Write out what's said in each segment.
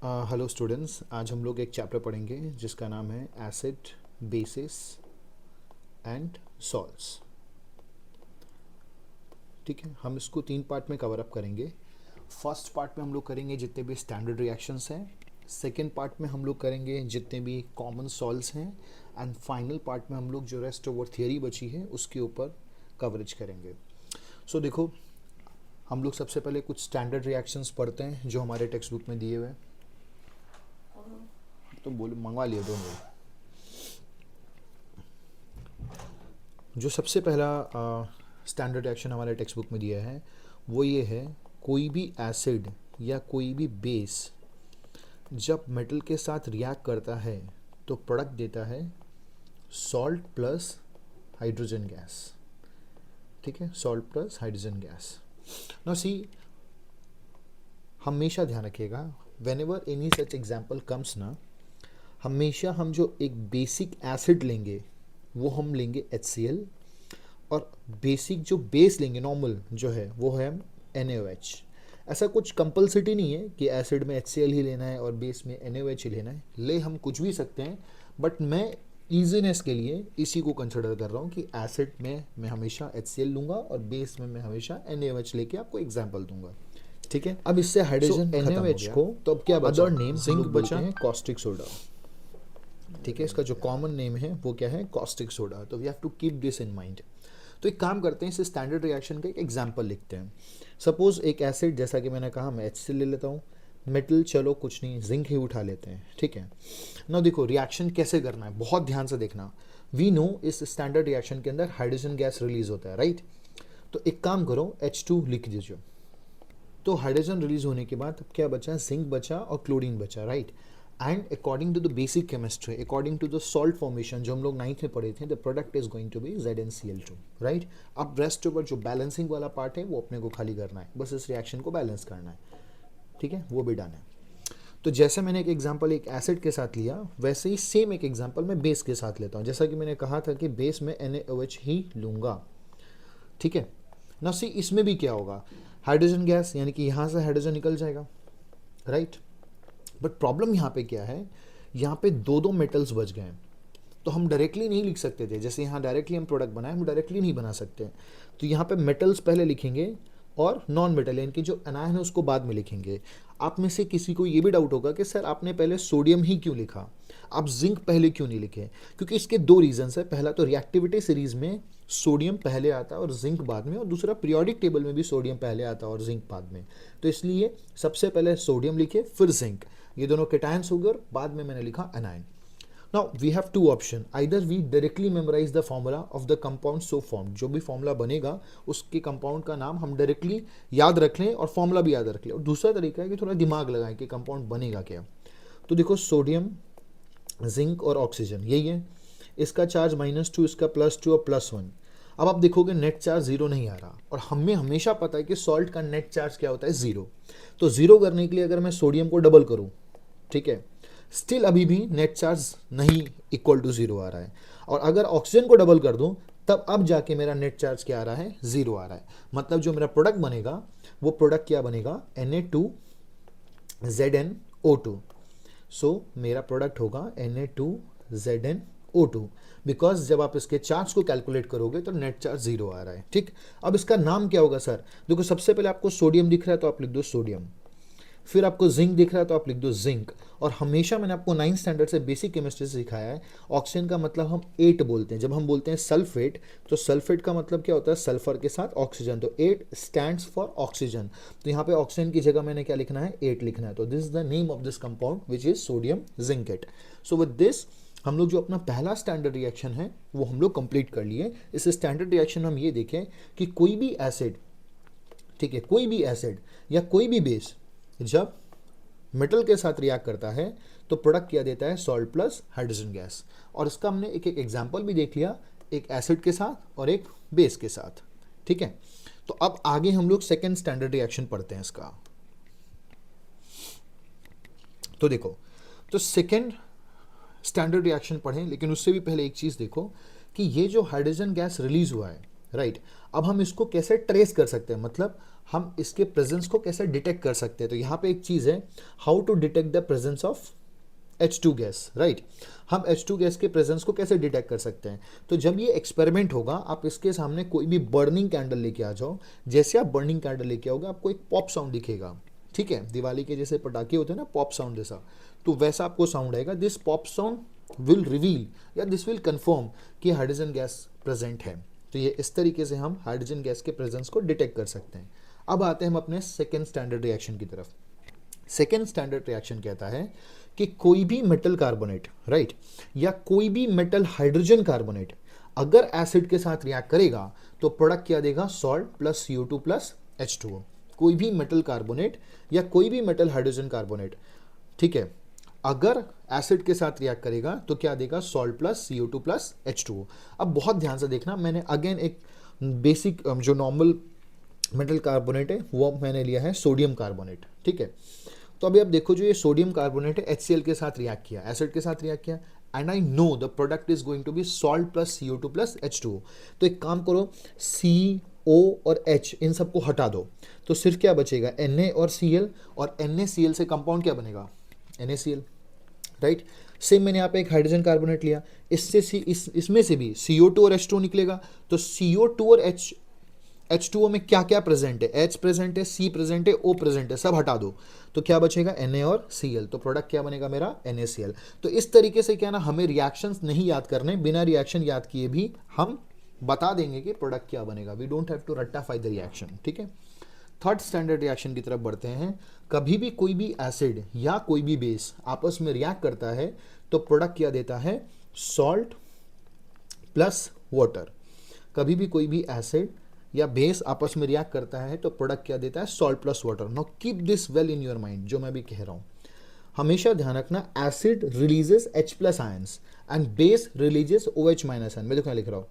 Hello students, आज हम लोग एक चैप्टर पढ़ेंगे जिसका नाम है एसिड बेसिस एंड सॉल्ट्स। ठीक है, हम इसको 3 पार्ट में कवर अप करेंगे। फर्स्ट पार्ट में हम लोग करेंगे जितने भी स्टैंडर्ड रिएक्शंस हैं, सेकेंड पार्ट में हम लोग करेंगे जितने भी कॉमन सॉल्ट्स हैं, एंड फाइनल पार्ट में हम लोग जो रेस्ट ओवर थियरी बची है उसके ऊपर कवरेज करेंगे। सो देखो, हम लोग सबसे पहले कुछ स्टैंडर्ड रिएक्शंस पढ़ते हैं जो हमारे टेक्स्ट बुक में दिए हुए हैं। तो बोलो, मंगवा लिया दोनों। जो सबसे पहला स्टैंडर्ड रिएक्शन हमारे टेक्स्ट बुक में दिया है वो ये है, कोई भी एसिड या कोई भी बेस जब मेटल के साथ रिएक्ट करता है तो प्रोडक्ट देता है सॉल्ट प्लस हाइड्रोजन गैस। ठीक है, salt plus hydrogen gas. Now see, हमेशा ध्यान रखिएगा, when ever any such example comes ना, हमेशा हम जो एक बेसिक एसिड लेंगे वो हम लेंगे HCl, और बेसिक जो बेस लेंगे नॉर्मल जो है वो है NaOH। ऐसा कुछ कंपल्सिटी नहीं है कि एसिड में HCl ही लेना है और बेस में NaOH ही लेना है, ले हम कुछ भी सकते हैं, बट मैं ईजीनेस के लिए इसी को कंसिडर कर रहा हूँ कि एसिड में मैं हमेशा HCl लूँगा और बेस में मैं हमेशा NaOH लेके आपको एग्जाम्पल दूंगा। ठीक है, अब इससे हाइड्रोजन NaOH को तो अब क्या बचा, अदर नेम जिंक बचा है, कॉस्टिक सोडा। ठीक है, इसका जो कॉमन नेम है वो क्या है, कॉस्टिक सोडा। तो we have to keep this in mind. तो एक काम करते हैं, इस स्टैंडर्ड रिएक्शन का एक एग्जांपल लिखते हैं। सपोज एक एसिड, जैसा कि मैंने कहा मैं HCl ले लेता हूँ, मेटल चलो कुछ नहीं, जिंक ही उठा लेते हैं। ठीक है ना, देखो रिएक्शन कैसे करना है, बहुत ध्यान से देखना। वी नो इस स्टैंडर्ड रिएक्शन के अंदर हाइड्रोजन गैस रिलीज होता है, राइट। तो एक काम करो, H2 लिख दीजिए। तो हाइड्रोजन रिलीज होने के बाद अब क्या बचा, जिंक बचा और क्लोरीन बचा, right. And according to the basic chemistry, according to the salt formation जो हम लोग 9th में पढ़े थे, the product is going to be ZnCl2, right. अब रेस्ट ओवर जो बैलेंसिंग वाला पार्ट है वो अपने को खाली करना है, बस इस रिएक्शन को बैलेंस करना है। ठीक है, वो भी डन है। तो जैसे मैंने एक एग्जांपल एक एसिड के साथ लिया, वैसे ही सेम एक एग्जांपल मैं बेस के साथ लेता हूँ। जैसा कि मैंने कहा था कि बेस में NaOH ही लूँगा। ठीक है ना, सी इसमें भी क्या होगा, हाइड्रोजन गैस, यानी कि यहाँ से हाइड्रोजन निकल जाएगा, राइट। बट प्रॉब्लम यहाँ पे क्या है, यहाँ पे दो दो मेटल्स बच गए हैं, तो हम डायरेक्टली नहीं लिख सकते थे। जैसे यहाँ डायरेक्टली हम प्रोडक्ट बनाए, हम डायरेक्टली नहीं बना सकते। तो यहाँ पे मेटल्स पहले लिखेंगे और नॉन मेटल यानी कि जो अनायन है उसको बाद में लिखेंगे। आप में से किसी को ये भी डाउट होगा कि सर आपने पहले सोडियम ही क्यों लिखा, आप जिंक पहले क्यों नहीं लिखे। क्योंकि इसके दो रीजंस है, पहला तो रिएक्टिविटी सीरीज में सोडियम पहले आता है और जिंक बाद में, और दूसरा पीरियोडिक टेबल में भी सोडियम पहले आता है और जिंक बाद में। तो इसलिए सबसे पहले सोडियम लिखे फिर जिंक, ये दोनों केटायंस हो गए, और बाद में मैंने लिखा अनायन। Now we have two option, either we directly memorize the formula of the compound so formed, जो भी फॉर्मूला बनेगा उसके कंपाउंड का नाम हम डायरेक्टली याद रख लें और फॉर्मूला भी याद रख लें, और दूसरा तरीका है कि थोड़ा दिमाग लगाएं कि कंपाउंड बनेगा क्या। तो देखो, सोडियम, जिंक और ऑक्सीजन यही है, इसका चार्ज -2, इसका +2 और +1। अब आप देखोगे नेट चार्ज जीरो नहीं आ रहा, और हमें हमेशा पता है कि सॉल्ट का नेट चार्ज क्या होता है, जीरो। तो जीरो करने के लिए अगर मैं सोडियम को डबल करूं, ठीक है, स्टिल अभी भी नेट चार्ज नहीं इक्वल टू जीरो आ रहा है। और अगर ऑक्सीजन को डबल कर दूं, तब अब जाके मेरा नेट चार्ज क्या आ रहा है, जीरो आ रहा है। मतलब जो मेरा प्रोडक्ट बनेगा वो प्रोडक्ट क्या बनेगा, Na2ZnO2। सो मेरा प्रोडक्ट होगा Na2ZnO2, बिकॉज जब आप इसके चार्ज को कैलकुलेट करोगे तो नेट चार्ज जीरो आ रहा है। ठीक, अब इसका नाम क्या होगा सर, देखो सबसे पहले आपको सोडियम दिख रहा है तो आप लिख दो सोडियम, फिर आपको जिंक दिख रहा है तो आप लिख दो जिंक। और हमेशा मैंने आपको 9th स्टैंडर्ड से बेसिक केमिस्ट्री से सिखाया है, ऑक्सीजन का मतलब हम 8 बोलते हैं। जब हम बोलते हैं सल्फेट, तो सल्फेट का मतलब क्या होता है, सल्फर के साथ ऑक्सीजन, तो 8 स्टैंड्स फॉर ऑक्सीजन। तो यहाँ पे ऑक्सीजन की जगह मैंने क्या लिखना है, 8 लिखना है। तो this is the name of this compound which is sodium zincate. So with this हम लोग जो अपना पहला स्टैंडर्ड रिएक्शन है वो हम लोग कंप्लीट कर लिए। इस स्टैंडर्ड रिएक्शन में हम ये देखें कि कोई भी एसिड, ठीक है, कोई भी एसिड या कोई भी बेस जब मेटल के साथ रिएक्ट करता है तो प्रोडक्ट क्या देता है, सॉल्ट प्लस हाइड्रोजन गैस। और इसका हमने एक एक एग्जांपल भी देख लिया, एक एसिड के साथ और एक बेस के साथ। ठीक है, तो अब आगे हम लोग सेकेंड स्टैंडर्ड रिएक्शन पढ़ते हैं इसका। तो देखो, तो सेकेंड स्टैंडर्ड रिएक्शन पढ़ें, लेकिन उससे भी पहले एक चीज देखो कि ये जो हाइड्रोजन गैस रिलीज हुआ है, राइट, अब हम इसको कैसे ट्रेस कर सकते हैं, मतलब हम इसके प्रेजेंस को कैसे डिटेक्ट कर सकते हैं। तो यहाँ पे एक चीज़ है, how to detect the presence of H2 gas, right. हम H2 गैस के प्रेजेंस को कैसे डिटेक्ट कर सकते हैं। तो जब ये एक्सपेरिमेंट होगा, आप इसके सामने कोई भी बर्निंग कैंडल लेके आ जाओ। जैसे आप बर्निंग कैंडल लेके आओगे, आपको एक पॉप साउंड दिखेगा, ठीक है, दिवाली के जैसे पटाखे होते हैं ना, पॉप साउंड जैसा, तो वैसा आपको साउंड आएगा। This pop sound will reveal या दिस विल कन्फर्म कि हाइड्रोजन गैस प्रेजेंट है। तो ये इस तरीके से हम हाइड्रोजन गैस के प्रेजेंस को डिटेक्ट कर सकते हैं। अब आते हैं हम अपने सेकेंड स्टैंडर्ड रिएक्शन की तरफ। सेकेंड स्टैंडर्ड रिएक्शन कहता है कि कोई भी मेटल कार्बोनेट, राइट, या कोई भी मेटल हाइड्रोजन कार्बोनेट अगर एसिड के साथ रिएक्ट करेगा तो प्रोडक्ट क्या देगा, salt plus CO2 plus H2O। कोई भी मेटल कार्बोनेट या कोई भी मेटल हाइड्रोजन कार्बोनेट, ठीक है, अगर एसिड के साथ रिएक्ट करेगा तो क्या देगा, salt plus CO2 plus H2O। अब बहुत ध्यान से देखना, मैंने अगेन एक बेसिक जो नॉर्मल मेटल कार्बोनेट है वो मैंने लिया है सोडियम कार्बोनेट, ठीक है। तो अभी आप देखो, जो ये सोडियम कार्बोनेट है HCl के साथ रिएक्ट किया, एसिड के साथ रिएक्ट किया, and I know the product is going to be salt plus CO2 plus H2O। तो एक काम करो, CO और H इन सबको हटा दो, तो सिर्फ क्या बचेगा, Na और Cl, और NaCl से कंपाउंड क्या बनेगा, NaCl, राइट। सेम मैंने यहाँ पे एक हाइड्रोजन कार्बोनेट लिया, इससे इसमें से भी CO2 और H2O निकलेगा। तो CO2 और H2O में क्या क्या प्रेजेंट है, H प्रेजेंट है, C प्रेजेंट है, O प्रेजेंट है, सब हटा दो, तो क्या बचेगा, Na और Cl। तो प्रोडक्ट क्या बनेगा मेरा, NaCl। तो इस तरीके से क्या ना, हमें रिएक्शंस नहीं याद करने, बिना रिएक्शन याद किए भी हम बता देंगे कि प्रोडक्ट क्या बनेगा। वी डोंट हैव टू रट्टाफाई द रिएक्शन, ठीक है। थर्ड स्टैंडर्ड रिएक्शन की तरफ बढ़ते हैं। कभी भी कोई भी एसिड या कोई भी बेस आपस में रिएक्ट करता है तो प्रोडक्ट क्या देता है, सॉल्ट प्लस वाटर। कभी भी कोई भी एसिड या बेस आपस में रिएक्ट करता है तो प्रोडक्ट क्या देता है, salt plus water. Now keep this well in your mind, जो मैं भी कह रहा हूं हमेशा ध्यान रखना, acid releases H plus ions and base releases OH minus ion. मैं देखो लिख रहा हूं,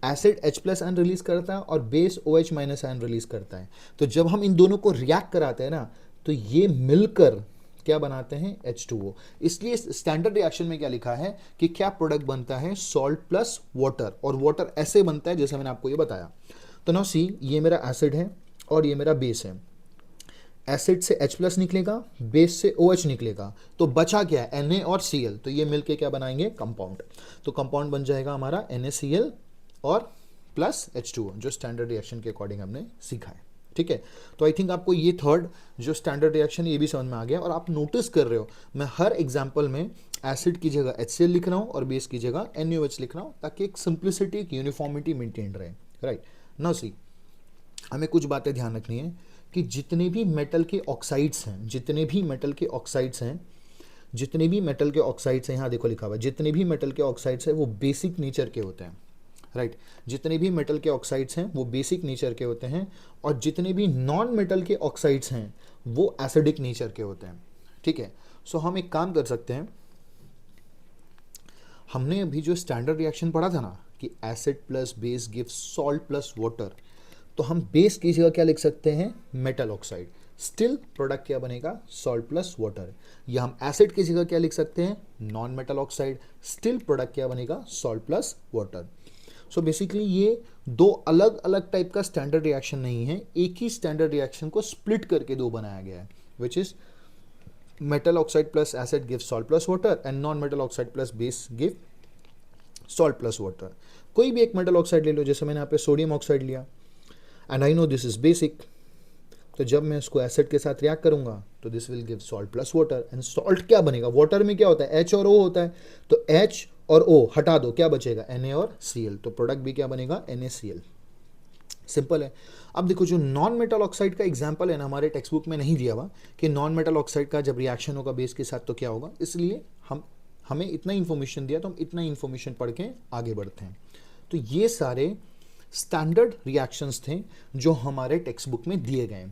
acid H plus ion release करता है और base OH minus ion release करता है। तो जब हम इन दोनों को रिएक्ट कराते हैं ना, तो ये मिलकर क्या बनाते हैं, H2O। इसलिए स्टैंडर्ड रिएक्शन में क्या लिखा है कि क्या प्रोडक्ट बनता है, सॉल्ट प्लस वाटर, और वाटर ऐसे बनता है जैसे मैंने आपको ये बताया। तो नाउ सी, ये मेरा एसिड है और ये मेरा बेस है। एसिड से H प्लस निकलेगा, बेस से OH निकलेगा, तो बचा क्या है, Na और Cl। तो ये मिलके क्या बनाएंगे, कंपाउंड। तो कंपाउंड बन जाएगा हमारा NaCl और प्लस H2O, जो स्टैंडर्ड रिएक्शन के अकॉर्डिंग हमने सीखा है, ठीक है। तो आई थिंक आपको ये थर्ड जो स्टैंडर्ड रिएक्शन ये भी समझ में आ गया। और आप नोटिस कर रहे हो, मैं हर एग्जाम्पल में एसिड की जगह HCl लिख रहा हूँ और बेस की जगह NaOH लिख रहा हूँ, ताकि एक सिंप्लिसिटी, एक यूनिफॉर्मिटी मेंटेन रहे, राइट। नाउ सी, हमें कुछ बातें ध्यान रखनी है कि जितने भी मेटल के ऑक्साइड्स हैं, जितने भी मेटल के ऑक्साइड्स हैं, जितने भी मेटल के ऑक्साइड्स हैं, यहाँ देखो लिखा हुआ है, जितने भी मेटल के ऑक्साइड्स हैं वो बेसिक नेचर के होते हैं, राइट। जितने भी मेटल के ऑक्साइड्स हैं वो बेसिक नेचर के होते हैं, और जितने भी नॉन मेटल के ऑक्साइड्स हैं वो एसिडिक नेचर के होते हैं, ठीक है। सो हम एक काम कर सकते हैं, हमने अभी जो स्टैंडर्ड रिएक्शन पढ़ा था ना कि acid plus base gives salt plus water, तो हम बेस की जगह क्या लिख सकते हैं, मेटल ऑक्साइड। स्टिल प्रोडक्ट क्या बनेगा, सॉल्ट प्लस वाटर। या हम एसिड की जगह क्या लिख सकते हैं, non metal oxide. Still product क्या बनेगा, salt plus water. So basically ये दो अलग अलग टाइप का स्टैंडर्ड रिएक्शन नहीं है, एक ही स्टैंडर्ड रिएक्शन को स्प्लिट करके दो बनाया गया है, which is metal oxide plus acid give salt plus water and non metal oxide plus base give salt plus water. कोई भी एक मेटल ऑक्साइड ले लो, जैसे मैंने यहाँ पे सोडियम ऑक्साइड लिया, and I no this is basic, तो जब मैं इसको एसिड के साथ रिएक्ट करूंगा तो this will give salt plus water. And salt क्या बनेगा, वाटर में क्या होता है, H और O होता है, तो H और O हटा दो, क्या बचेगा, Na और Cl। तो प्रोडक्ट भी क्या बनेगा, NaCl। सिंपल है। अब देखो, जो नॉन मेटल ऑक्साइड का एग्जांपल है ना, हमारे टेक्स्ट बुक में नहीं दिया हुआ कि नॉन मेटल ऑक्साइड का जब रिएक्शन होगा बेस के साथ तो क्या होगा, इसलिए हमें इतना इन्फॉर्मेशन दिया, तो हम इतना इन्फॉर्मेशन पढ़ के आगे बढ़ते हैं। तो ये सारे स्टैंडर्ड रिएक्शंस थे जो हमारे टेक्स्ट बुक में दिए गए।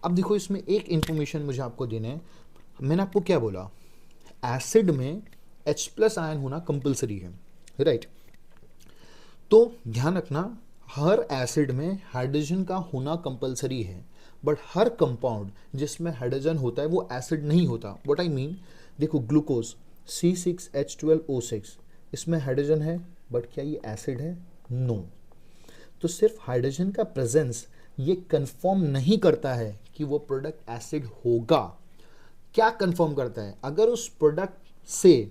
अब देखो, इसमें एक इन्फॉर्मेशन मुझे आपको देना है। मैंने आपको क्या बोला, एसिड में H प्लस आयन होना कंपलसरी है, राइट। तो ध्यान रखना, हर एसिड में हाइड्रोजन का होना कंपलसरी है, बट हर कंपाउंड जिसमें हाइड्रोजन होता है वो एसिड नहीं होता। व्हाट आई मीन, देखो ग्लूकोज C6H12O6, इसमें हाइड्रोजन है, बट क्या ये एसिड है, नो। तो सिर्फ हाइड्रोजन का प्रेजेंस ये कंफर्म नहीं करता है कि वो प्रोडक्ट एसिड होगा। क्या कंफर्म करता है? अगर उस प्रोडक्ट से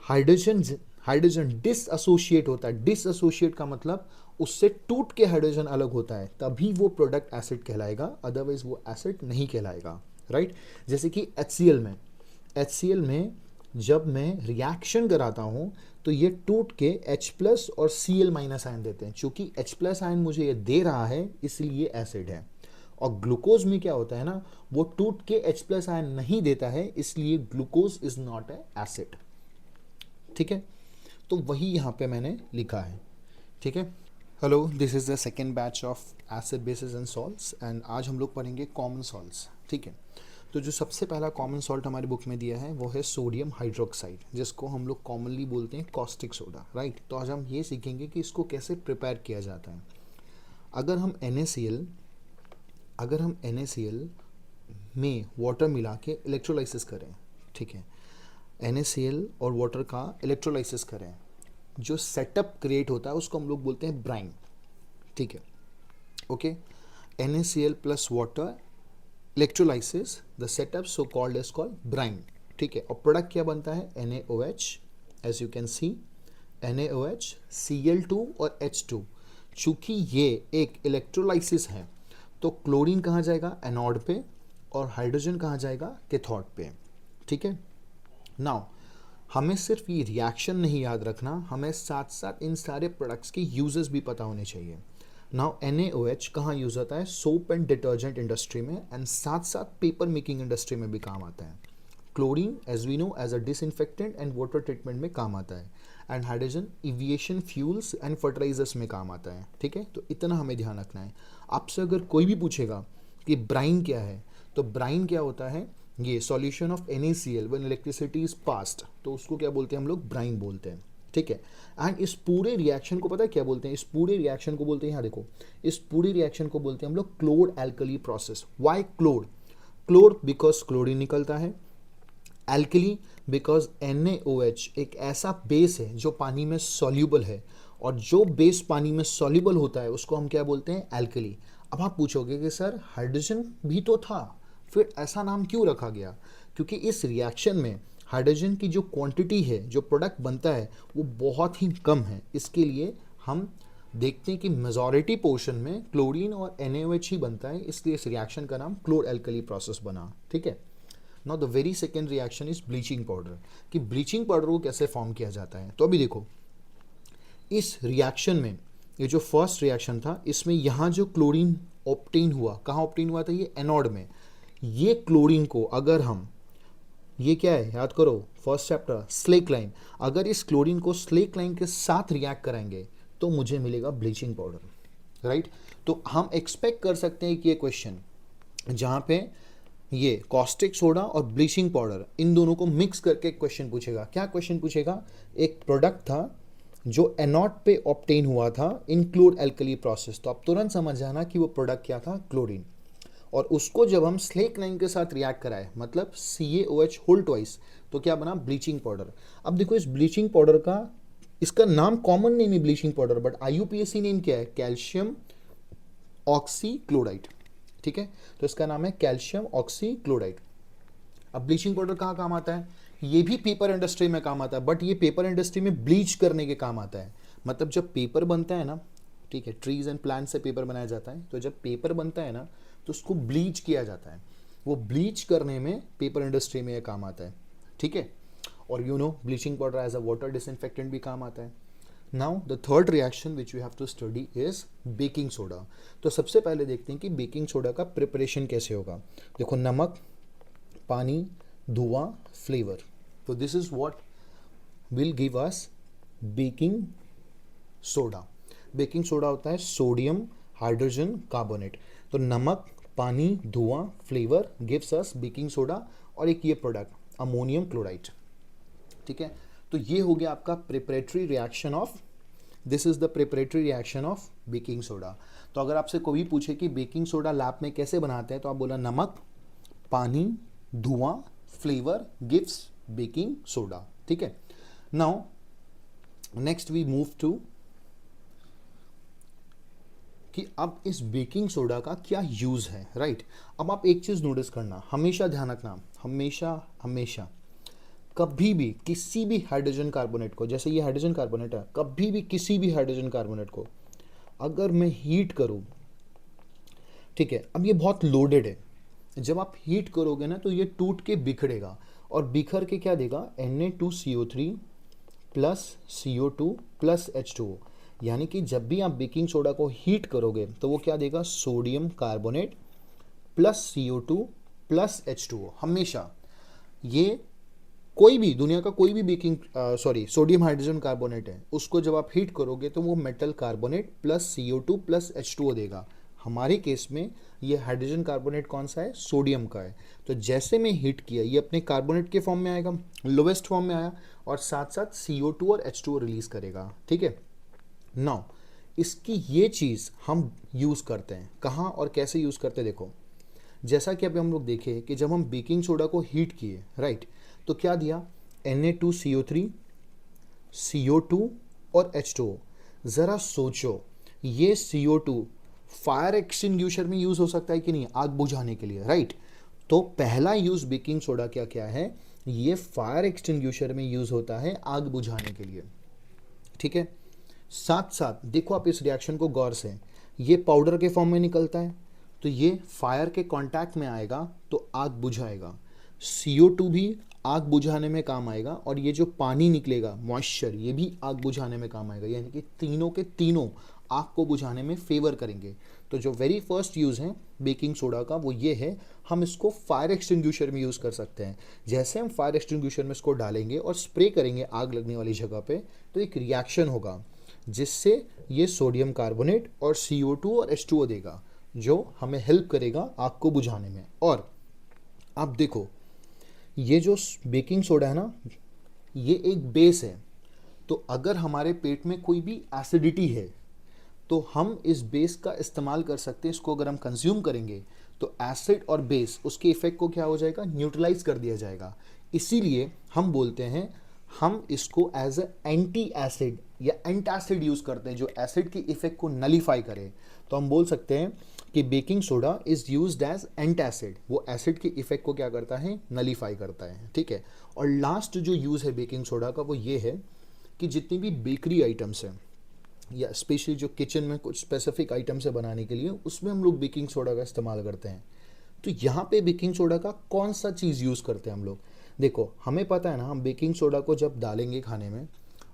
हाइड्रोजन हाइड्रोजन डिसएसोसिएट होता है, डिसएसोसिएट का मतलब उससे टूट के हाइड्रोजन अलग होता है, तभी वो प्रोडक्ट एसिड कहलाएगा, अदरवाइज वो एसिड नहीं कहलाएगा, राइट। जैसे कि HCl में जब मैं रिएक्शन कराता हूँ तो ये टूट के H+ और Cl- आयन देते हैं। चूंकि H+ आयन मुझे ये दे रहा है इसलिए एसिड है। और ग्लूकोज में क्या होता है ना, वो टूट के H+ आयन नहीं देता है, इसलिए glucose is not a acid. ठीक है, तो वही यहाँ पे मैंने लिखा है। ठीक है, hello, this is the second batch of acid basis and salts, and आज हम लोग पढ़ेंगे कॉमन सॉल्ट्स। ठीक है, तो जो सबसे पहला कॉमन सॉल्ट हमारी बुक में दिया है वो है सोडियम हाइड्रोक्साइड, जिसको हम लोग कॉमनली बोलते हैं कॉस्टिक सोडा, राइट। तो आज हम ये सीखेंगे कि इसको कैसे प्रिपेयर किया जाता है। अगर हम NaCl में वाटर मिला के इलेक्ट्रोलाइसिस करें, ठीक है, NaCl और वाटर का इलेक्ट्रोलाइसिस करें, जो सेटअप क्रिएट होता है उसको हम लोग बोलते हैं ब्राइन। ठीक है, okay, NaCl plus water electrolysis, the setup so called is called brine. ठीक है, और प्रोडक्ट क्या बनता है? NaOH, as you can see, NaOH, Cl2 और H2। चूंकि ये एक इलेक्ट्रोलाइसिस है तो क्लोरीन कहाँ जाएगा? एनोड पे, और हाइड्रोजन कहाँ जाएगा? कैथोड पे। ठीक है, नाउ हमें सिर्फ ये रिएक्शन नहीं याद रखना, हमें साथ साथ इन सारे प्रोडक्ट्स के यूजेस भी पता होने चाहिए। नाउ NaOH कहाँ यूज होता है? सोप एंड डिटर्जेंट इंडस्ट्री में, एंड साथ साथ पेपर मेकिंग इंडस्ट्री में भी काम आता है। Chlorine as we know as a disinfectant and water treatment में काम आता है, and hydrogen aviation fuels and fertilisers में काम आता है। ठीक है, तो इतना हमें ध्यान रखना है। आपसे अगर कोई भी पूछेगा कि ब्राइन क्या है, तो ब्राइन क्या होता है? ये solution of NaCl when electricity is passed, तो उसको क्या बोलते हैं? हम लोग ब्राइन बोलते हैं। ठीक है, एंड इस पूरे रिएक्शन को पता है क्या बोलते हैं? इस पूरे रिएक्शन को बोलते हैं, यहाँ देखो, इस पूरे रिएक्शन को बोलते हैं हम लोग chlor alkali process. Why chlor? Chlor because chlorine निकलता है, एल्कली बिकॉज NaOH एक ऐसा बेस है जो पानी में सॉल्यूबल है, और जो बेस पानी में सॉल्यूबल होता है उसको हम क्या बोलते हैं? एल्कली। अब आप पूछोगे कि सर हाइड्रोजन भी तो था, फिर ऐसा नाम क्यों रखा गया? क्योंकि इस रिएक्शन में हाइड्रोजन की जो क्वांटिटी है, जो प्रोडक्ट बनता है, वो बहुत ही कम है। इसके लिए हम देखते हैं कि मेजॉरिटी पोर्शन में क्लोरीन और NaOH ही बनता है, इसलिए इस रिएक्शन का नाम क्लोर एल्कली प्रोसेस बना। ठीक है, now the very second reaction is bleaching powder, कि ब्लीचिंग पाउडर को कैसे फॉर्म किया जाता है। तो अभी देखो, इस रिएक्शन में, ये जो फर्स्ट रिएक्शन था, इसमें यहाँ जो क्लोरीन ऑब्टेन हुआ, कहाँ ऑब्टेन हुआ था? ये एनोड में। ये क्लोरीन को अगर हम, ये क्या है याद करो, फर्स्ट चैप्टर स्लेक लाइन, अगर इस क्लोरीन को स्लेक लाइन के साथ रिएक्ट कराएंगे तो मुझे मिलेगा ब्लीचिंग पाउडर, राइट। तो हम एक्सपेक्ट कर सकते हैं कि ये क्वेश्चन जहाँ पे ये कॉस्टिक सोडा और ब्लीचिंग पाउडर, इन दोनों को मिक्स करके क्वेश्चन पूछेगा। क्या क्वेश्चन पूछेगा? एक प्रोडक्ट था जो एनोड पे ऑब्टेन हुआ था इन क्लोर एल्कली प्रोसेस, तो आप तुरंत समझ जाना कि वो प्रोडक्ट क्या था? क्लोरीन। और उसको जब हम स्लेक लाइन के साथ रिएक्ट कराए, मतलब CaOH होल ट्वाइस, तो क्या बना? Bleaching powder. अब देखो, इस ब्लीचिंग पाउडर का, इसका नाम कॉमन नेम है bleaching powder, but IUPAC name क्या है? Calcium oxychloride. ठीक है, तो इसका नाम है कैल्शियम ऑक्सीक्लोराइड। अब ब्लीचिंग पाउडर कहाँ काम आता है? ये भी पेपर इंडस्ट्री में काम आता है, बट ये पेपर इंडस्ट्री में ब्लीच करने के काम आता है। मतलब जब पेपर बनता है ना, ठीक है, ट्रीज एंड प्लांट से पेपर बनाया जाता है, तो जब पेपर बनता है ना तो उसको ब्लीच किया जाता है। वो ब्लीच करने में पेपर इंडस्ट्री में ये काम आता है। ठीक है, और you know bleaching powder as a water disinfectant भी काम आता है। Now the third reaction which we have to study is baking soda. तो सबसे पहले देखते हैं कि बेकिंग सोडा का प्रिपरेशन कैसे होगा। देखो, नमक, पानी, धुआं, फ्लेवर, तो this is what will give us baking soda. Baking soda होता है सोडियम हाइड्रोजन कार्बोनेट। तो नमक, पानी, धुआं, flavour gives us baking soda, और एक ये प्रोडक्ट अमोनियम क्लोराइड। ठीक है, तो ये हो गया आपका preparatory reaction of, this is the preparatory reaction of baking soda. तो अगर आपसे कोई पूछे कि बेकिंग सोडा लैब में कैसे बनाते हैं, तो आप बोला नमक, पानी, धुआं, फ्लेवर गिव्स बेकिंग सोडा। ठीक है, now next we move to कि अब इस बेकिंग सोडा का क्या यूज़ है, राइट। अब आप एक चीज़ नोटिस करना, हमेशा ध्यान रखना, हमेशा हमेशा कभी भी किसी भी हाइड्रोजन कार्बोनेट को, जैसे ये हाइड्रोजन कार्बोनेट है, कभी भी किसी भी हाइड्रोजन कार्बोनेट को अगर मैं हीट करूँ, ठीक है, अब ये बहुत लोडेड है, जब आप हीट करोगे ना तो ये टूट के बिखरेगा और बिखर के क्या देगा, Na2CO3 plus CO2 plus H2O। यानी कि जब भी आप बेकिंग सोडा को हीट करोगे तो वो क्या देगा, sodium carbonate plus CO2 plus H2O। हमेशा ये कोई भी दुनिया का कोई भी बेकिंग सोडियम हाइड्रोजन कार्बोनेट है, उसको जब आप हीट करोगे तो वो metal carbonate plus CO2 plus H2O देगा। हमारे केस में ये हाइड्रोजन कार्बोनेट कौन सा है, सोडियम का है। तो जैसे मैं हीट किया ये अपने कार्बोनेट के फॉर्म में आएगा, लोवेस्ट फॉर्म में आया, और साथ साथ CO2 और H2O रिलीज करेगा, ठीक है। नाउ इसकी ये चीज़ हम यूज़ करते हैं कहाँ और कैसे यूज़ करते हैं, देखो जैसा कि अभी हम लोग देखें कि जब हम बेकिंग सोडा को हीट किए, राइट, तो क्या दिया, Na2CO3 CO2 और H2O। ज़रा सोचो, ये CO2 फायर एक्सटिंग्विशर में यूज़ हो सकता है कि नहीं, आग बुझाने के लिए, राइट। तो पहला यूज़ बेकिंग सोडा क्या क्या है, ये फायर एक्सटिंग्विशर में यूज़ होता है आग बुझाने के लिए, ठीक है। साथ साथ देखो आप इस रिएक्शन को गौर से, ये पाउडर के फॉर्म में निकलता है तो ये फायर के कांटेक्ट में आएगा तो आग बुझाएगा, CO2 भी आग बुझाने में काम आएगा, और ये जो पानी निकलेगा मॉइस्चर, ये भी आग बुझाने में काम आएगा। यानी कि तीनों के तीनों आग को बुझाने में फेवर करेंगे। तो जो वेरी फर्स्ट यूज़ है बेकिंग सोडा का वो ये है, हम इसको फायर एक्सटिंग्विशर में यूज़ कर सकते हैं। जैसे हम फायर एक्सटिंग्विशर में इसको डालेंगे और स्प्रे करेंगे आग लगने वाली जगह पे, तो एक रिएक्शन होगा जिससे ये सोडियम कार्बोनेट और CO2 और H2O देगा, जो हमें हेल्प करेगा आग को बुझाने में। और आप देखो ये जो बेकिंग सोडा है ना, ये एक बेस है, तो अगर हमारे पेट में कोई भी एसिडिटी है तो हम इस बेस का इस्तेमाल कर सकते हैं। इसको अगर हम कंज्यूम करेंगे तो एसिड और बेस उसके इफेक्ट को क्या हो जाएगा, न्यूट्रलाइज कर दिया जाएगा। इसीलिए हम बोलते हैं हम इसको एज ए एंटी एसिड या एंटासिड यूज़ करते हैं, जो एसिड की इफेक्ट को नलीफाई करे। तो हम बोल सकते हैं कि baking soda is used as antacid, वो एसिड की इफेक्ट को क्या करता है, नलीफाई करता है, ठीक है। और लास्ट जो यूज़ है बेकिंग सोडा का वो ये है कि जितनी भी बेकरी आइटम्स हैं या स्पेशली जो किचन में कुछ स्पेसिफिक आइटम्स है बनाने के लिए, उसमें हम लोग बेकिंग सोडा का इस्तेमाल करते हैं। तो यहाँ पे बेकिंग सोडा का कौन सा चीज़ यूज़ करते हैं हम लोग, देखो हमें पता है ना, हम बेकिंग सोडा को जब डालेंगे खाने में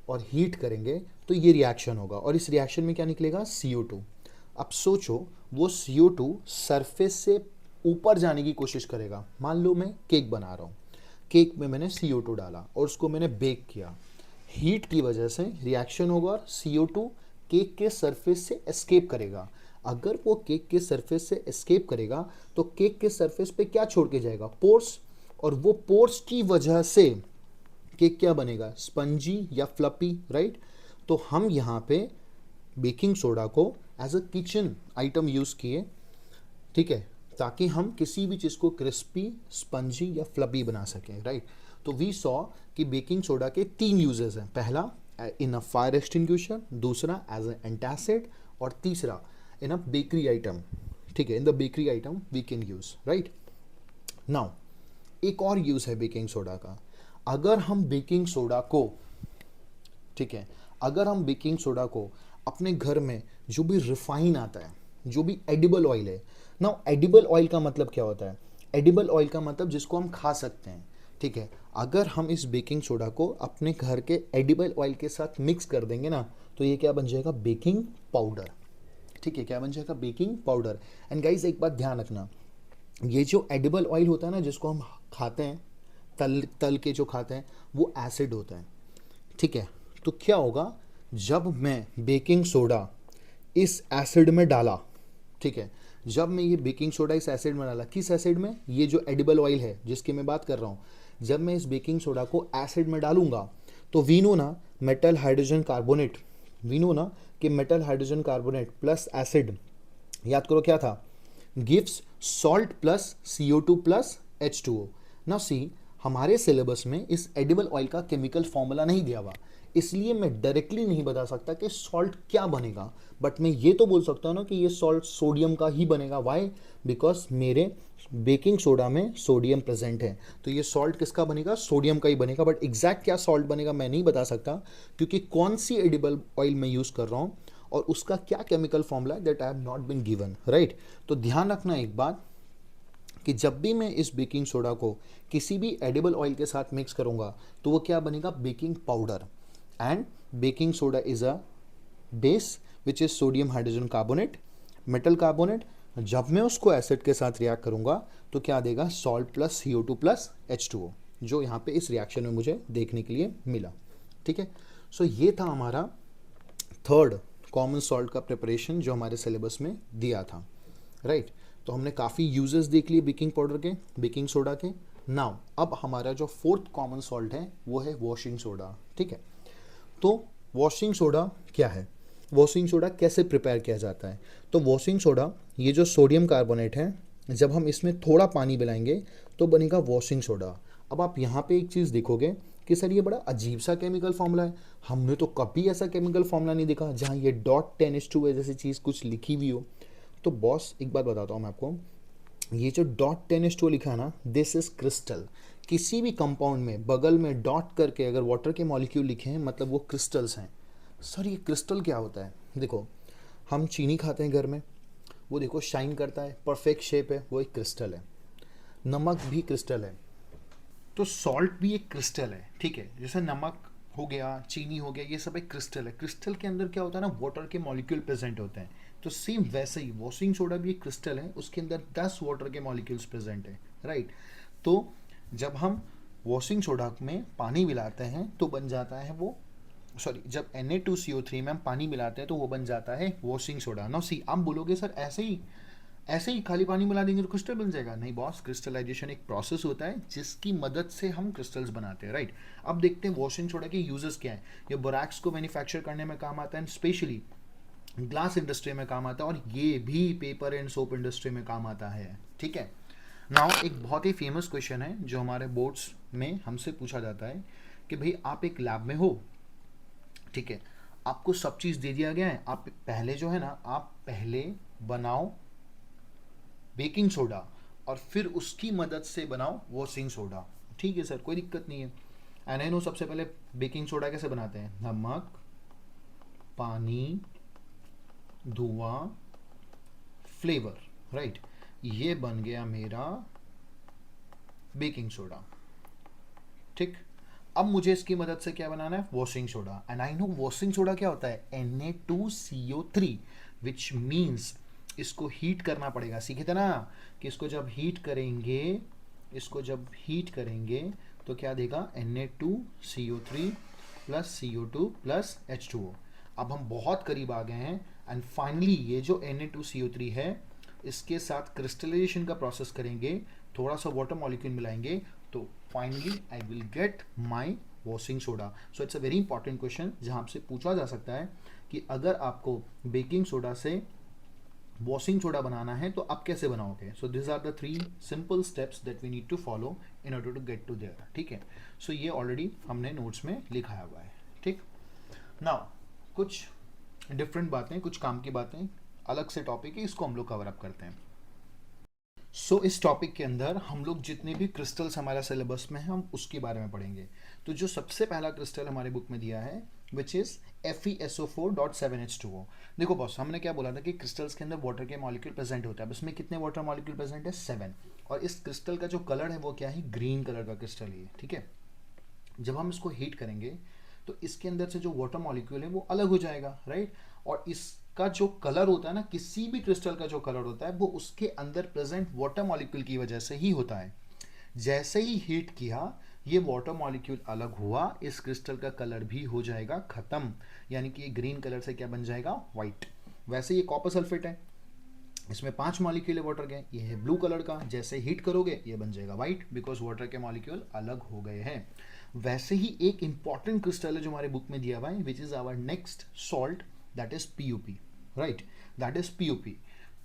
और हीट करेंगे तो ये रिएक्शन होगा, और इस रिएक्शन में क्या निकलेगा, CO2। अब सोचो वो CO2 सरफेस से ऊपर जाने की कोशिश करेगा। मान लो मैं केक बना रहा हूँ, केक में मैंने CO2 डाला और उसको मैंने बेक किया, हीट की वजह से रिएक्शन होगा और CO2 केक के सरफेस से एस्केप करेगा। अगर वो केक के सरफेस से एस्केप करेगा तो केक के सरफेस पे क्या छोड़ के जाएगा, पोर्स, और वो पोर्स की वजह से केक क्या बनेगा, स्पंजी या फ्लपी, राइट। तो हम यहाँ पे बेकिंग सोडा को as a kitchen item use किए, ठीक है, ताकि हम किसी भी चीज़ को क्रिस्पी, स्पंजी या फ्लपी बना सकें, राइट। तो वी सॉ कि बेकिंग सोडा के 3 यूजेस हैं, पहला इन अ फायर एक्सटिंग्विशर, दूसरा एज ए एंटासिड, और तीसरा इन अ बेकरी आइटम, ठीक है, in the bakery item we can use, right. Now एक और यूज़ है बेकिंग सोडा का, अगर हम बेकिंग सोडा को, ठीक है, अगर हम बेकिंग सोडा को अपने घर में जो भी रिफाइन आता है, जो भी एडिबल ऑयल है, ना एडिबल ऑयल का मतलब क्या होता है, एडिबल ऑयल का मतलब जिसको हम खा सकते हैं, ठीक है। अगर हम इस बेकिंग सोडा को अपने घर के एडिबल ऑयल के साथ मिक्स कर देंगे ना, तो ये क्या बन जाएगा, बेकिंग पाउडर, ठीक है, क्या बन जाएगा, बेकिंग पाउडर। एंड गाइज एक बात ध्यान रखना, ये जो एडिबल ऑयल होता है ना जिसको हम खाते हैं, तल तल के जो खाते हैं, वो एसिड होता है, ठीक है। तो क्या होगा, जब मैं बेकिंग सोडा इस एसिड में डाला, ठीक है, जब मैं ये बेकिंग सोडा इस एसिड में डाला, किस एसिड में, ये जो एडिबल ऑयल है जिसकी मैं बात कर रहा हूँ, जब मैं इस बेकिंग सोडा को एसिड में डालूंगा तो वी नो ना metal hydrogen carbonate, we know ना कि metal hydrogen carbonate plus acid, याद करो क्या था, gives salt plus CO2 plus H2O। ना सी, हमारे सिलेबस में इस एडिबल ऑयल का केमिकल फॉर्मूला नहीं दिया हुआ, इसलिए मैं डायरेक्टली नहीं बता सकता कि सॉल्ट क्या बनेगा, बट मैं ये तो बोल सकता हूँ ना कि ये सॉल्ट सोडियम का ही बनेगा। वाई? बिकॉज मेरे बेकिंग सोडा में सोडियम प्रेजेंट है, तो ये सॉल्ट किसका बनेगा? सोडियम का ही बनेगा। बट एग्जैक्ट क्या सॉल्ट बनेगा मैं नहीं बता सकता, क्योंकि कौन सी एडिबल ऑयल मैं यूज़ कर रहा हूँ और उसका क्या chemical formula that I have not been given, right. तो ध्यान रखना एक बात कि जब भी मैं इस बेकिंग सोडा को किसी भी एडिबल ऑयल के साथ मिक्स करूंगा तो वो क्या बनेगा? Baking powder. And baking soda is a base which is sodium hydrogen carbonate, metal carbonate. जब मैं उसको एसिड के साथ रिएक्ट करूंगा तो क्या देगा? Salt plus CO2 plus H2O, जो यहाँ पे इस रिएक्शन में मुझे देखने के लिए मिला। ठीक है, सो ये था हमारा थर्ड कॉमन सॉल्ट का प्रिपरेशन जो हमारे सिलेबस में दिया था, राइट। तो हमने काफ़ी यूजेस देख लिए बेकिंग पाउडर के, बेकिंग सोडा के। नाउ अब हमारा जो फोर्थ कॉमन सॉल्ट है वो है वॉशिंग सोडा। ठीक है, तो वॉशिंग सोडा क्या है, वॉशिंग सोडा कैसे प्रिपेयर किया जाता है? तो वॉशिंग सोडा, ये जो सोडियम कार्बोनेट है, जब हम इसमें थोड़ा पानी मिलाएंगे तो बनेगा वॉशिंग सोडा। अब आप यहाँ पे एक चीज़ देखोगे कि सर ये बड़ा अजीब सा केमिकल फॉर्मूला है, हमने तो कभी ऐसा केमिकल फॉर्मूला नहीं देखा जहाँ ये .10:2 जैसी चीज़ कुछ लिखी हुई हो। तो बॉस एक बात बताता हूँ मैं आपको, ये जो .10:2 लिखा है ना, दिस इज क्रिस्टल। किसी भी कंपाउंड में बगल में डॉट करके अगर वाटर के मॉलिक्यूल लिखे हैं मतलब वो क्रिस्टल्स हैं। सर ये क्रिस्टल क्या होता है? देखो, हम चीनी खाते हैं घर में, वो देखो शाइन करता है, परफेक्ट शेप है, वो एक क्रिस्टल है। नमक भी क्रिस्टल है, तो सॉल्ट भी एक क्रिस्टल है। ठीक है, जैसे नमक हो गया, चीनी हो गया, ये सब एक क्रिस्टल है। क्रिस्टल के अंदर क्या होता है ना, वाटर के मॉलिक्यूल प्रेजेंट होते हैं। तो सेम वैसे ही वॉशिंग सोडा भी एक क्रिस्टल है, उसके अंदर 10 वाटर के मॉलिक्यूल्स प्रेजेंट है, राइट। तो जब हम वॉशिंग सोडा में पानी मिलाते हैं तो बन जाता है वो, सॉरी, जब Na2CO3 में हम पानी मिलाते हैं तो वो बन जाता है वॉशिंग सोडा। नाउ सी, आप बोलोगे सर ऐसे ही खाली पानी मिला देंगे तो क्रिस्टल बन जाएगा? नहीं बॉस, क्रिस्टलाइजेशन एक प्रोसेस होता है जिसकी मदद से हम क्रिस्टल्स बनाते हैं, राइट। अब देखते हैं वॉशिंग सोडा के यूजेस क्या है। ये बोरैक्स को मैन्युफैक्चर करने में काम आता है, स्पेशली ग्लास इंडस्ट्री में काम आता है, और ये भी पेपर एंड सोप इंडस्ट्री में काम आता है। ठीक है, नाउ एक बहुत ही फेमस क्वेश्चन है जो हमारे बोर्ड्स में हमसे पूछा जाता है कि भाई आप एक लैब में हो, ठीक है, आपको सब चीज़ दे दिया गया है, आप पहले जो है ना, आप पहले बनाओ बेकिंग सोडा और फिर उसकी मदद से बनाओ वॉशिंग सोडा। ठीक है सर, कोई दिक्कत नहीं है। एंड आई नो, सबसे पहले बेकिंग सोडा कैसे बनाते हैं? नमक, पानी, धुआं, फ्लेवर, राइट। ये बन गया मेरा बेकिंग सोडा। ठीक, अब मुझे इसकी मदद से क्या बनाना है? Washing soda. And I no washing soda क्या होता है? Na2CO3, विच मीन्स इसको हीट करना पड़ेगा। सीखे थे ना कि इसको जब हीट करेंगे तो क्या देगा? Na2CO3 plus CO2 plus H2O। अब हम बहुत करीब आ गए हैं। एंड फाइनली ये जो Na2CO3 है, इसके साथ क्रिस्टलाइजेशन का प्रोसेस करेंगे, थोड़ा सा वाटर मॉलिक्यूल मिलाएंगे, तो finally I will get my washing soda. So it's a very important question जहाँ आपसे पूछा जा सकता है कि अगर आपको बेकिंग सोडा से वॉशिंग सोडा बनाना है तो आप कैसे बनाओगे? So this are the 3 simple steps that we need to follow in order to get to there. ठीक है, सो ये ऑलरेडी हमने नोट्स में लिखाया हुआ है। ठीक, नाउ कुछ डिफरेंट बातें, कुछ काम की बातें, अलग से टॉपिक है, इसको हम लोग कवर अप करते हैं। सो इस टॉपिक के अंदर हम लोग जितने भी क्रिस्टल्स हमारा सिलेबस में है हम उसके बारे में पढ़ेंगे। तो जो सबसे पहला क्रिस्टल हमारे बुक में दिया है विच इज FeSO4.7H2O। देखो बॉस, हमने क्या बोला था कि क्रिस्टल्स के अंदर वाटर के मॉलिक्यूल प्रेजेंट होता है। अब इसमें कितने वाटर मॉलिक्यूल प्रेजेंट है? 7। और इस क्रिस्टल का जो कलर है वो क्या है? ग्रीन कलर का क्रिस्टल है। ठीक है, जब हम इसको हीट करेंगे तो इसके अंदर से जो वाटर मॉलिक्यूल है वो अलग हो जाएगा, राइट। और इसका जो कलर होता है ना, किसी भी क्रिस्टल का जो कलर होता है वो उसके अंदर प्रेजेंट वाटर मॉलिक्यूल की वजह से ही होता है। जैसे ही हीट किया, ये वाटर मॉलिक्यूल अलग हुआ, इस क्रिस्टल का कलर भी हो जाएगा खत्म, यानी कि ये ग्रीन कलर से क्या बन जाएगा? व्हाइट। वैसे ये कॉपर सल्फेट है, इसमें 5 मॉलिक्यूल है वाटर के, ये है ब्लू कलर का, जैसे हीट करोगे ये बन जाएगा व्हाइट, बिकॉज वाटर के मॉलिक्यूल अलग हो गए हैं। वैसे ही एक इंपॉर्टेंट क्रिस्टल है जो हमारे बुक में दिया हुआ है, which is our next salt, that is PuP, right, that is PuP।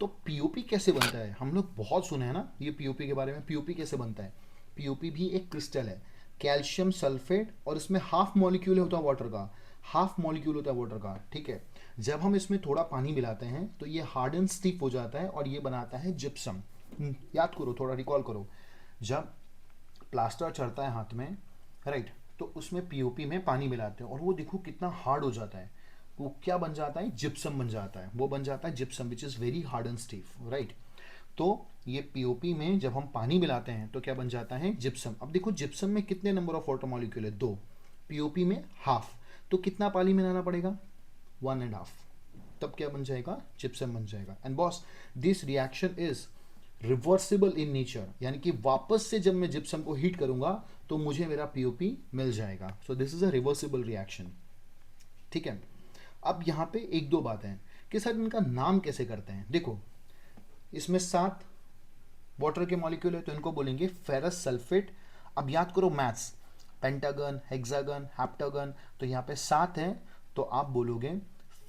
तो PuP कैसे बनता है? हम लोग बहुत सुने हैं ना ये PuP के बारे में। PuP कैसे बनता है? पीओपी भी एक क्रिस्टल है, कैल्शियम सल्फेट, और इसमें हाफ मॉलिक्यूल होता है वाटर का, हाफ मॉलिक्यूल होता है वाटर का, ठीक है। जब हम इसमें थोड़ा पानी मिलाते हैं तो ये हार्ड एंड स्टिफ हो जाता है और ये बनाता है जिप्सम। याद करो, थोड़ा रिकॉल करो, जब प्लास्टर चढ़ता है हाथ में, राइट, तो उसमें पीओपी में पानी मिलाते हैं और वो देखो कितना हार्ड हो जाता है, वो क्या बन जाता है, जिप्सम बन जाता है, वो बन जाता है gypsum which is very hard and stiff, right. तो ये पीओपी में जब हम पानी मिलाते हैं तो क्या बन जाता है, जिप्सम। अब देखो जिप्सम में कितने नंबर ऑफ वाटर मॉलिक्यूल है, 2, पीओपी में हाफ, तो कितना पानी मिलाना पड़ेगा, 1.5, तब क्या बन जाएगा, जिप्सम बन जाएगा। And boss, this reaction is reversible in nature, यानी कि वापस से जब मैं जिप्सम को हीट करूंगा तो मुझे मेरा पीओपी मिल जाएगा। So this is a reversible reaction, ठीक है। अब यहाँ पे एक दो बातें हैं कि सर इनका नाम कैसे करते हैं। देखो इसमें 7 वाटर के मॉलिक्यूल है तो इनको बोलेंगे फेरस सल्फेट। अब याद करो मैथ्स, पेंटागन, हेक्सागन, हेप्टागन, तो यहाँ पे 7 हैं तो आप बोलोगे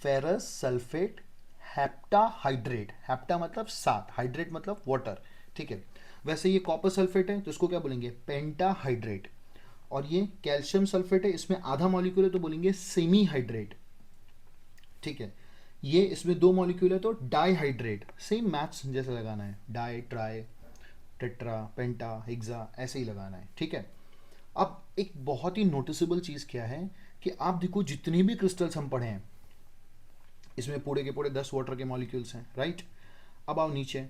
फेरस सल्फेट हेप्टाहाइड्रेट। हेप्टा मतलब 7, हाइड्रेट मतलब वाटर, ठीक है। वैसे ये कॉपर सल्फेट है तो इसको क्या बोलेंगे, पेंटाहाइड्रेट। और ये कैल्शियम सल्फेट है, इसमें आधा मॉलिक्यूल है तो बोलेंगे सेमी हाइड्रेट, ठीक है। ये इसमें 2 मॉलिक्यूल है तो डाईहाइड्रेट, सेम मैथ्स जैसे लगाना है, डाई, ट्राई, टेट्रा, पेंटा, हेक्सा, ऐसे ही लगाना है, ठीक है। अब एक बहुत ही नोटिसेबल चीज़ क्या है कि आप देखो जितने भी क्रिस्टल्स हम पढ़े हैं इसमें पूरे के पूरे 10 वाटर के मॉलिक्यूल्स हैं, राइट। अब आओ नीचे,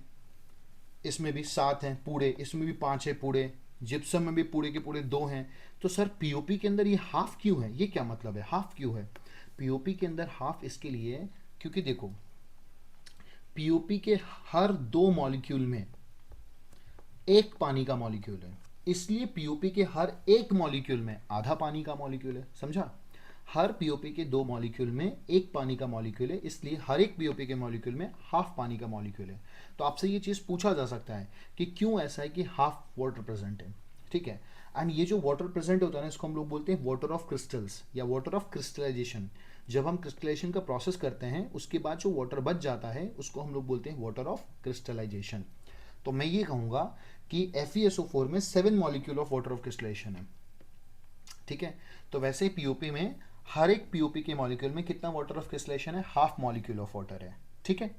इसमें भी 7 हैं पूरे, इसमें भी 5 है पूरे, जिप्सम में भी पूरे के पूरे 2 हैं। तो सर पीओपी के अंदर ये हाफ क्यों है, ये क्या मतलब है, हाफ क्यों है। पीओपी के अंदर हाफ इसके लिए क्योंकि देखो पीओपी के हर 2 मॉलिक्यूल में एक पानी का मॉलिक्यूल है, इसलिए पीओपी के हर एक मॉलिक्यूल में आधा पानी का मॉलिक्यूल है, समझा। हर पीओपी के 2 मॉलिक्यूल में एक पानी का मॉलिक्यूल है, इसलिए हर एक पीओपी के मॉलिक्यूल में हाफ पानी का मॉलिक्यूल है। तो आपसे ये चीज़ पूछा जा सकता है कि क्यों ऐसा है कि हाफ वाटर प्रेजेंट है, ठीक है। एंड ये जो वाटर प्रेजेंट होता है ना, इसको हम लोग बोलते हैं वाटर ऑफ क्रिस्टल्स या वाटर ऑफ क्रिस्टलाइजेशन। जब हम क्रिस्टलाइजेशन का प्रोसेस करते हैं उसके बाद जो वाटर बच जाता है उसको हम लोग बोलते हैं वाटर ऑफ क्रिस्टलाइजेशन। तो मैं ये कहूँगा कि FeSO4 में 7 molecule of water of crystallisation है, ठीक है। तो वैसे पीओपी में हर एक पीओपी के मॉलिक्यूल में कितना वाटर ऑफ क्रिस्टलाइजेशन है, हाफ मॉलिक्यूल ऑफ वाटर है, ठीक है।